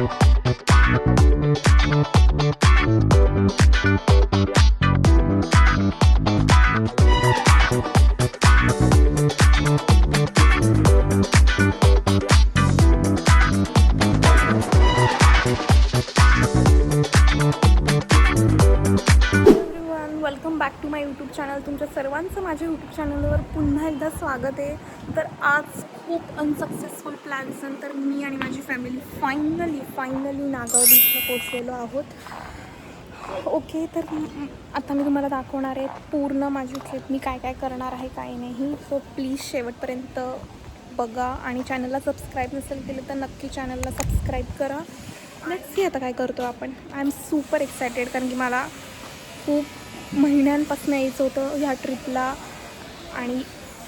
Welcome back to my YouTube channel. तुमच्या सर्वांचं माझ्या यूट्यूब चॅनलवर पुन्हा एकदा स्वागत आहे. तर आज खूप अनसक्सेसफुल प्लॅन्स नंतर मी आणि माझी फॅमिली फायनली नागाव बीचला पोचलेलो आहोत. ओके, तर आता मी तुम्हाला दाखवणार आहे पूर्ण माझी ट्रिप, मी काय काय करणार आहे काय नाही. सो प्लीज शेवटपर्यंत बघा आणि चॅनलला सबस्क्राईब नसेल केलं तर नक्की चॅनलला सबस्क्राईब करा. लेट्स सी आता काय करतो आपण. आय एम सुपर एक्सायटेड, कारण की मला खूप महिन्यांपासून यायचं होतं ह्या ट्रिपला आणि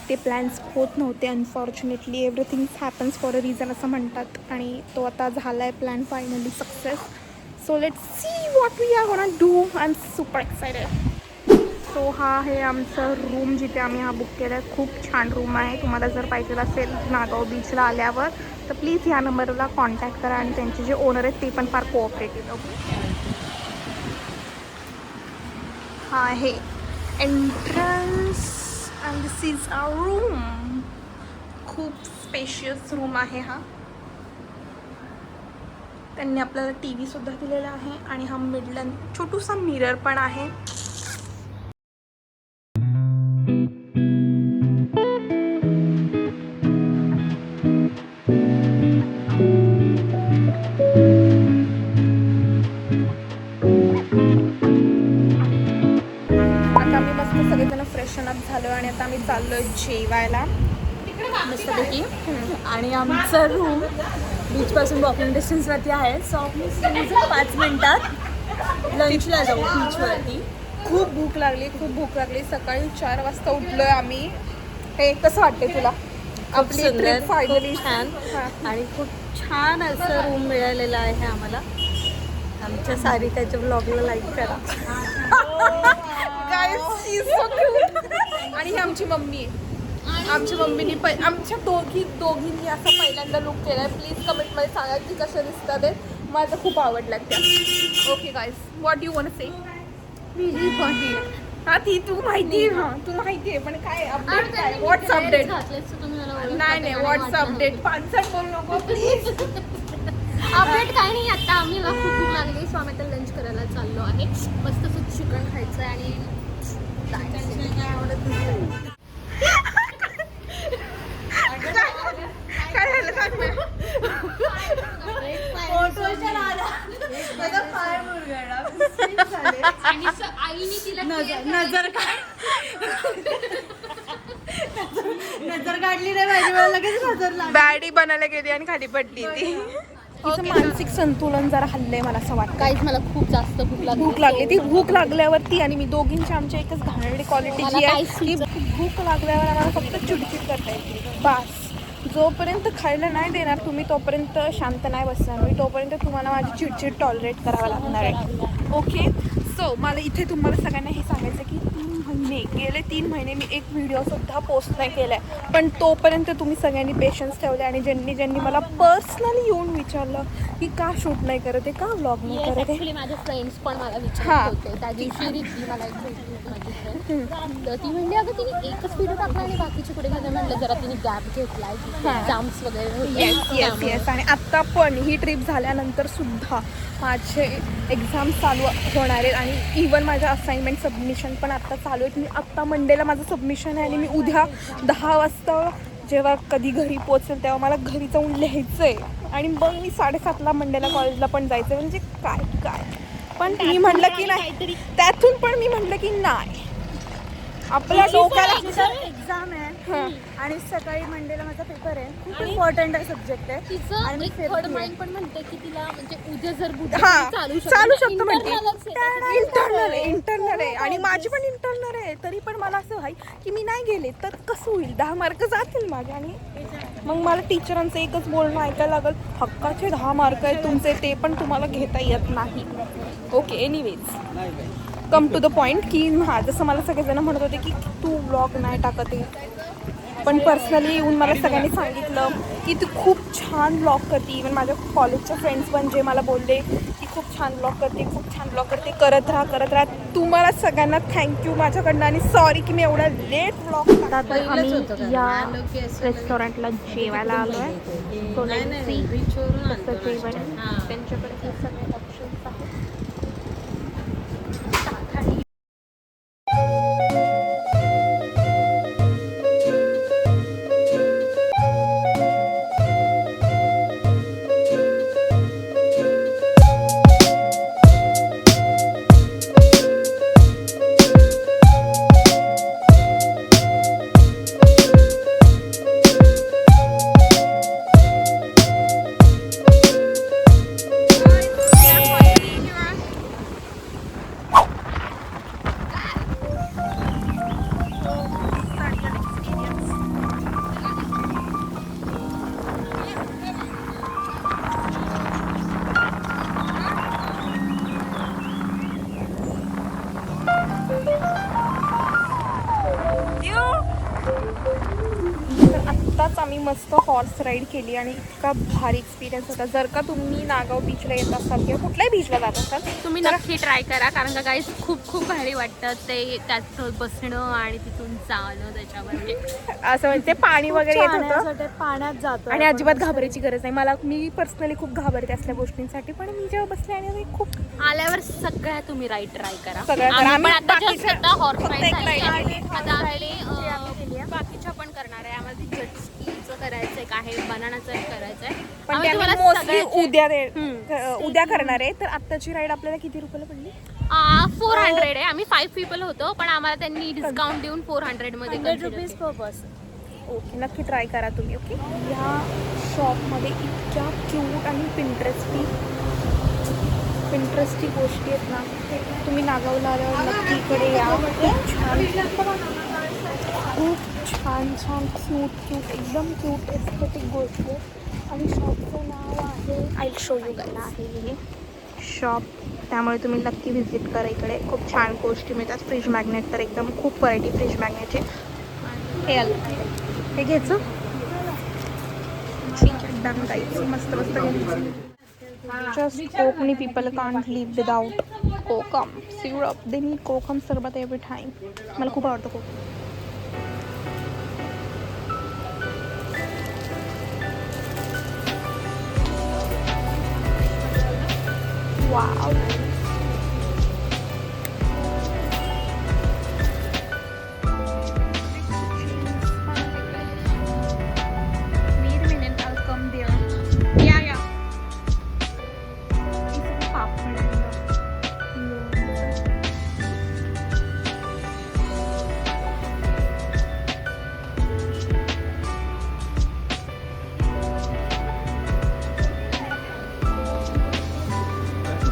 ते प्लॅन्स होत नव्हते. Unfortunately everything's happens for a reason असं म्हणतात, आणि तो आता झाला आहे plan finally success. So let's see what we are gonna do. I am super excited. So हा आहे आमचं रूम जिथे आम्ही हा बुक केला आहे. खूप छान रूम आहे. तुम्हाला जर पाहिजे असेल नागाव बीचला आल्यावर तर प्लीज ह्या नंबरला कॉन्टॅक्ट करा, आणि त्यांचे जे ओनर आहेत ते पण फार कोऑपरेटिव्ह. ओके, हा आहे entrance and this is our room. खूप स्पेशियस रूम आहे हा. त्यांनी आपल्याला टी व्ही सुद्धा दिलेला आहे, आणि हा मिडलन छोटूसा मिरर पण आहे. आता आम्ही मस्त सगळेजण फ्रेशन अप झालो आणि आता आम्ही चाललोय जेवायला मस्तपैकी. आणि आमचं रूम बीचपासून वॉकिंग डिस्टन्सवरती आहे. सो आम्ही 5 मिनटात लंचला जाऊ बीचवरती. खूप भूक लागली. सकाळी 4 वाजता उठलोय आम्ही. हे कसं वाटते तुला? आपली ट्रिप फायनली छान आणि खूप छान असं रूम मिळालेलं आहे आम्हाला. आमच्या सारिकाच्या ब्लॉगला लाईक करा. आणि ही आमची मम्मी आहे. आमच्या मम्मीनी आमच्या दोघींनी असा पहिल्यांदा लुक केला आहे. प्लीज कमेंटमध्ये सांगा की कशा दिसतात ते. मला खूप आवडल्या त्या. Okay guys, what you want say? हा ती तू माहिती आहे पण काय अपडेट काय? What's update? नाही व्हॉट्स अपडेट? पानसट बोलू नको प्लीज. अपडेट काय नाही. आता आम्ही खूप भूक लागली, सो आम्ही आता लंच करायला चाललो आहे. मस्त असं चिकन खायचं आहे आणि काय झालं सांग ना. नजर काढली नाही पाहिजे, मला लगेच नजर लागली. बॅडी बनायला गेली आणि खाली पडली ती. तिचं मानसिक संतुलन जरा हल्लंय मला असं वाटतं. काहीच मला खूप जास्त भूक लागली. ती भूक लागल्यावरती आणि मी दोघींची आमच्या एकच घाणेरडी क्वालिटी जी आहे की भूक लागल्यावर आम्हाला फक्त चिडचिड करता येते. बस जोपर्यंत खायला नाही देणार तुम्ही तोपर्यंत शांत नाही बसणार मी. तोपर्यंत तुम्हाला माझी चिडचिड टॉलरेट करावं लागणार आहे. ओके, सो मला इथे तुम्हाला सगळ्यांना हे सांगायचं की गेले 3 महिने मी एक व्हिडिओसुद्धा पोस्ट नाही केला आहे. पण तोपर्यंत तुम्ही सगळ्यांनी पेशन्स ठेवले, आणि ज्यांनी मला पर्सनली येऊन विचारलं की का शूट नाही करत आहे, का व्लॉग नाही करत आहे. माझे फ्रेंड्स पण मला विचारत होते. त्या दिवशी रिद्धी मला एक भेटली होती माझी फ्रेंड. तर ती म्हणली अगं तिने एकच व्हिडिओ टाकला आणि बाकीचे कुठे गेले. म्हणलं जरा तिने गॅप घेतलाय, एक्झाम्स वगैरे. येस. आणि आत्ता पण ही ट्रिप झाल्यानंतर सुद्धा माझे एक्झाम चालू होणार आहेत, आणि इवन माझ्या असाइनमेंट सबमिशन पण आत्ता चालू आहेत. मी आत्ता मंडेला माझं सबमिशन आहे, आणि मी उद्या 10 वाजता जेव्हा कधी घरी पोचेल तेव्हा मला घरी जाऊन लिहायचं आहे, आणि मग मी 7:30ला मंडेला कॉलेजला पण जायचं. म्हणजे काय पण मी म्हटलं की नाही, त्यातून पण मी म्हटलं की नाही, आपल्या डोक्याला एक्झाम आहे आणि सकाळी मंडेला माझा पेपर आहे. खूप इम्पॉर्टंट आहे सब्जेक्ट आहे. तिचं एक थर्ड माइंड पण म्हणते की तिला म्हणजे उद्या जर चालू शकतो म्हणते. इंटरनल आहे आणि माझी पण इंटरनल आहे. तरी पण मला असं आहे की मी नाही गेले तर कसं होईल, 10 मार्क जातील माझे. आणि मग मला टीचरांचं एकच बोलणं ऐकायला लागल, हक्काचे 10 मार्क आहेत तुमचे, ते पण तुम्हाला घेता येत नाही. Okay, anyways come to the point की जसं मला सगळेजण म्हणत होते की तू व्लॉग नाही टाकत आहे, पण पर्सनली येऊन मला सगळ्यांनी सांगितलं की तू खूप छान ब्लॉग करते. इवन माझ्या कॉलेजच्या फ्रेंड्स पण जे मला बोलले की खूप छान ब्लॉग करते, खूप छान ब्लॉग करते, करत राहा. तुम्हाला सगळ्यांना थँक्यू माझ्याकडनं आणि सॉरी की मी एवढा लेट ब्लॉग आम्ही या रेस्टॉरंटला जेवायला आलो आहे. जेवण त्यांच्याकडे हे सगळे ऑप्शन्स आहेत. तर आत्ताच आम्ही मस्त हॉर्स राईड केली आणि इतका भारी एक्सपिरियन्स होता. जर का तुम्ही नागाव बीचला येत असाल किंवा कुठल्याही बीचला जात असाल तुम्ही नक्की ट्राय करा, कारण का गाईज खूप खूप भारी वाटतं ते त्यात बसणं आणि तिथून चालणं त्याच्यामध्ये. असं म्हणजे पाणी वगैरे येत होतं पाण्यात जातो आणि अजिबात घाबरायची गरज नाही. मी पर्सनली खूप घाबरते असल्या गोष्टींसाठी, पण मी जेव्हा बसले आणि खूप आल्यावर सगळ्या तुम्ही राईड ट्राय करा. सगळ्या करा. आम्ही पण आम्ही आता बाकीच्या- just आता हॉर्स फक्त राईड एक झाली ride आहे. आहे. आता बाकीच्या पण करणार आहे. आम्हाला ती जेट स्कीचं करायचं एक आहे, बनानाचं एक करायचं आहे. पण आम्ही ते तुम्हाला मोस्टली सगळ्याचे- उद्या करणार आहे. तर आत्ताची राईड आपल्याला किती रुपयाला पडली? 400 आहे. आम्ही 5 पीपल होतो, पण आम्हाला त्यांनी डिस्काउंट देऊन 400 मध्ये ₹100 पर पर्सन. ओके, नक्की ट्राय करा तुम्ही. ओके, ह्या शॉपमध्ये इतक्या क्यूट आणि पिंटरेस्टी गोष्टी आहेत ना. तुम्ही नागावला आल्यावर नक्की इकडे या. खूप छान क्यूट एकदम क्यूट एस्थेटिक गोष्टी आहेत. आणि शॉपचं नाव आहे, आय शो यू गाईज, आहे हे शॉप. त्यामुळे तुम्ही नक्की व्हिजिट करा. इकडे खूप छान गोष्टी मिळतात. फ्रीज मॅग्नेट तर एकदम खूप व्हरायटी फ्रीज मॅग्नेटचे. हे घ्यायचं, ठीक आहे, डन गाईज. मस्त घ्यायचं. Just Konkani people can't live without kokum syrup. They need kokum sarbat every time. मला खूप आवडतं कोकम. वाव,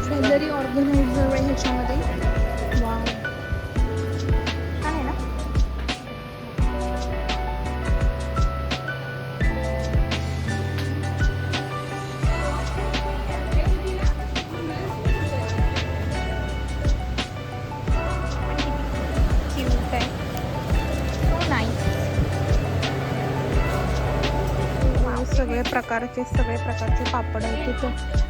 ज्वेलरी ऑर्गनायझर आहे ह्याच्यामध्ये. वाव, छान आहे ना. क्यूट आहे, सो नाईस. वाव, सगळे प्रकारचे पापड आहेत तिथे.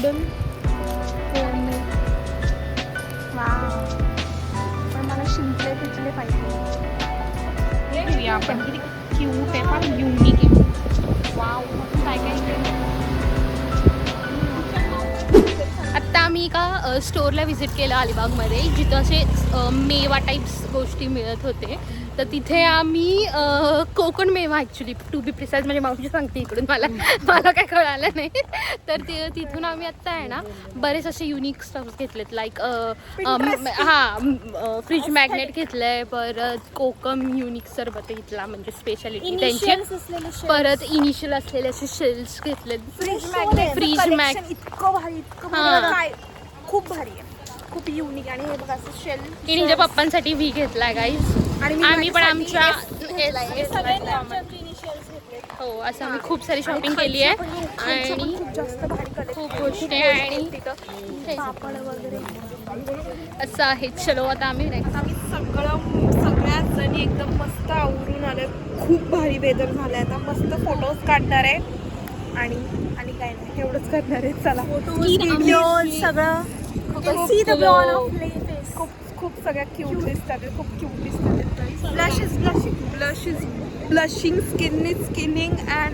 वुडन पण मला शिंपले पाहिजे. हे घेऊया आपण. किती क्यूट आहे, पण युनिक आहे. वाव, काय आत्ता आम्ही एका स्टोअरला व्हिजिट केलं अलिबागमध्ये, जिथं असे मेवा टाईप्स गोष्टी मिळत होते. तर तिथे आम्ही कोकण मेवा ॲक्च्युली टू बी प्रिसाइज, म्हणजे मावशी सांगते इकडून, मला काय कळालं नाही. तर तिथून आम्ही आत्ता आहे ना बरेच असे युनिक स्टफ्स घेतलेत, लाईक फ्रीज मॅग्नेट घेतलंय, परत कोकम युनिक सरबत घेतला म्हणजे स्पेशालिटी त्यांची, परत इनिशियल असलेले असे शेल्स घेतलेत. फ्रीज मॅग्नेट इतकं भारी, इतकं भारी, काय खूप भारी आहे, खूप युनिक. आणि हे बघा असं शेल तिच्या पप्पांसाठी व्ही घेतलाय गाईज, आणि आम्ही पण आमच्या हो असं आम्ही खूप सारी शॉपिंग केली आहे आणि खूप जास्त भारी खूप गोष्टी आहे आणि पापड वगैरे असं आहे. चलो आता आम्ही आम्ही सगळ्याच जणी एकदम मस्त आवरून आलो. खूप भारी वेदर झालं आहे, आता मस्त फोटोज काढणार आहे आणि आणि काय नाही एवढंच करणार आहे. चला व्हिडिओ सगळं खूप सगळ्या क्यूट दिसतात, खूप क्यूट दिसतात. Blushing skinning and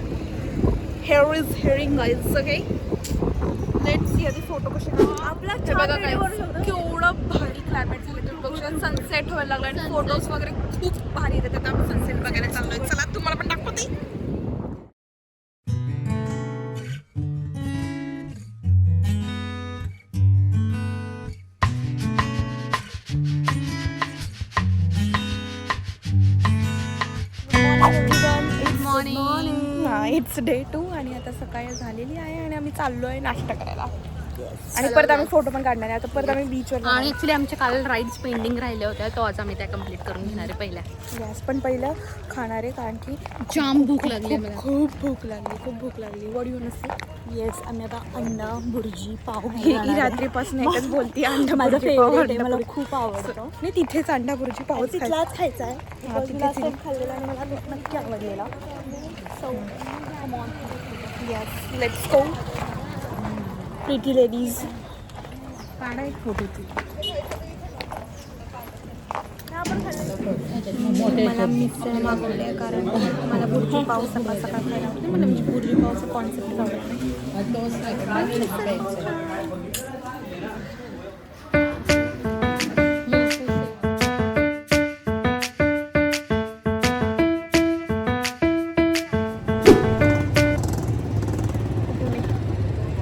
hair is hearing guys. Okay let's see आधी फोटो कसे आपला केवढं भारी क्लायमेट झालं तुम्ही बघू शकता. सनसेट व्हायला लागला आणि फोटोज वगैरे खूप भारी येतात. आम्ही सनसेट बघायला चाललोय. चला तुम्हाला पण दाखवते. इट्स डे 2 आणि आता सकाळ झालेली आहे आणि आम्ही चाललोय नाश्ता करायला. आणि परत आम्ही फोटो पण काढणार आहे. आता परत आम्ही बीचवर आणि ॲक्च्युली आमच्या काल राईड्स पेंडिंग राहिल्या होत्या, तो आज आम्ही त्या कम्प्लीट करून घेणार आहे पहिल्या. गॅस पण पहिलं खाणार आहे कारण की जाम भूक लागली मला. खूप भूक लागली. वॉट यू नसते. येस आम्ही आता अंडा भुर्जी पाव ही रात्रीपासून एकच बोलते. अंडा माझं भुर्जी पाव फेवरेट आहे, मला खूप आवडतं. नाही तिथेच अंडा भुर्जी पाव तिथलाच खायचा आहे, तिथेच खाल्लेला आणि मला नक्की आवडलेला. So come on yes let's go. Pretty ladies काढा एक फोटो तू. मला मिक्सर मागवले कारण मला भुर्जी पाव सकाळ खायला आवडते. मला म्हणजे भुर्जी पावचा कॉन्सेप्ट आवडत नाही.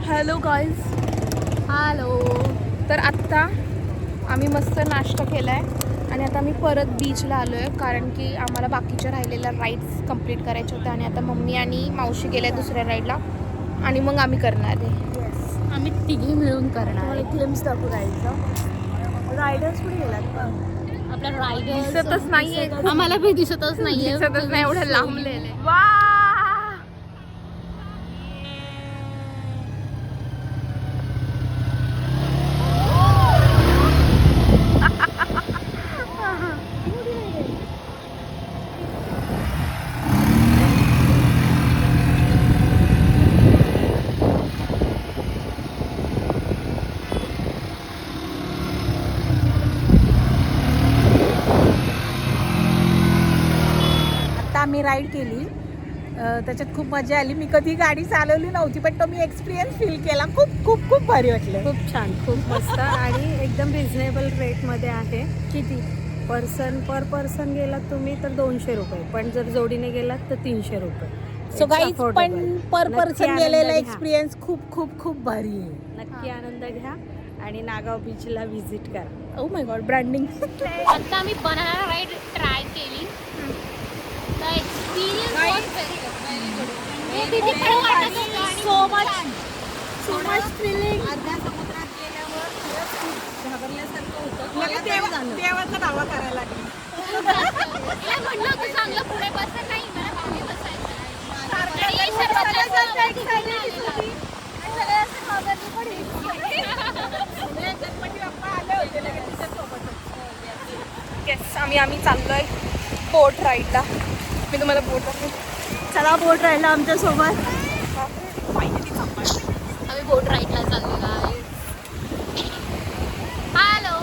Hello guys. हॅलो. तर आत्ता आम्ही मस्त नाश्ता केला आहे आणि आता आम्ही परत बीचला आलो आहे कारण की आम्हाला बाकीच्या राहिलेल्या राईड्स कंप्लीट करायच्या होत्या. आणि आता मम्मी आणि मावशी गेल्या दुसऱ्या राईडला आणि मग आम्ही करणार आहे. येस आम्ही तिघी मिळून करणार आहे. ग्लिम्स दाखवू राहायचं. रायडर्स कुठे गेलात? आपला रायडर दिसतच नाहीये. आम्हाला भी दिसतच नाहीये. दिसतच नाही एवढं लांबलेलं आहे. वा आम्ही राईड केली, त्याच्यात खूप मजा आली. मी कधी गाडी चालवली नव्हती पण तो मी एक्सपिरियन्स फील केला. खूप भारी वाटलं. खूप छान, खूप मस्त आणि एकदम रिझनेबल रेटमध्ये आहे. किती पर पर्सन गेलात तुम्ही तर 200 रुपये, पण जर जोडीने गेलात तर 300 रुपये. सो गाईज पण पर नक्की पर्सन आनंद गेलेला घ्या. एक्सपिरियन्स खूप भारी आहे. नक्की आनंद घ्या आणि नागाव बीचला व्हिजिट करा. Oh my God branding. आता आम्ही बनाना राईड ट्राय केली. So much thrilling. देवाचा दावा करायला लागला. म्हणलं होतं चांगलं पुढे बसत नाही, मला मागे बसायचं. येस आम्ही चाललोय बोट राईडला. मी तुम्हाला बोट दाखवते. चला बोट राहिला आमच्या सोबत. आम्ही बोट राईडला चाललो गाईस. हॅलो.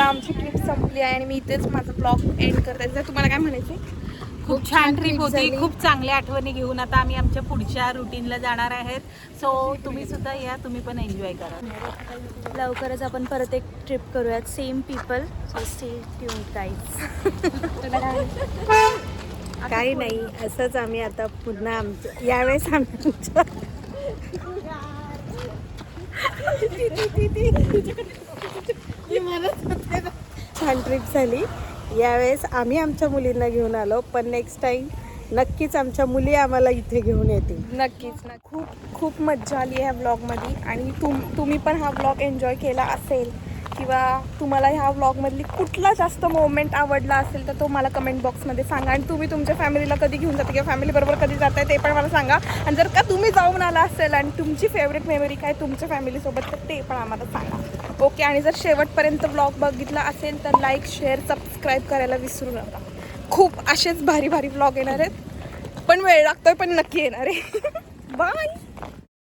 आता आमची ट्रिप संपली आहे आणि मी इथेच माझा ब्लॉग एंड करते. जर तुम्हाला काय म्हणायचे? खूप छान ट्रिप होती. खूप चांगल्या आठवणी घेऊन आता आम्ही आमच्या पुढच्या रुटीनला जाणार आहेत. सो तुम्ही सुद्धा या, तुम्ही पण एन्जॉय करा. लवकरच आपण परत एक ट्रिप करूयात. Same people. So stay tuned guys. काही नाही, असंच आम्ही आता पुन्हा आमचं यावेळेस आमच्या छान ट्रिप झाली. यावेळेस आम्ही आमच्या मुलींना घेऊन आलो, पण नेक्स्ट टाईम नक्कीच आमच्या मुली आम्हाला इथे घेऊन येतील. नक्कीच ना. खूप खूप मज्जा आली आहे ह्या ब्लॉगमध्ये आणि तुम्ही पण हा ब्लॉग एन्जॉय केला असेल किंवा तुम्हाला ह्या व्लॉगमधली कुठला जास्त मोमेंट आवडला असेल तर तो मला कमेंट बॉक्समध्ये सांगा. आणि तुम्ही तुमच्या फॅमिलीला कधी घेऊन जाते किंवा फॅमिलीबरोबर कधी जाताय ते पण मला सांगा. आणि जर का तुम्ही जाऊन आला असेल आणि तुमची फेवरेट मेमरी काय तुमच्या फॅमिलीसोबत तर ते पण आम्हाला सांगा. ओके. आणि जर शेवटपर्यंत ब्लॉग बघितला असेल तर लाईक शेअर सबस्क्राईब करायला विसरू नका. खूप असेच भारी भारी ब्लॉग येणार आहेत, पण वेळ लागतोय पण नक्की येणार आहे. बाय.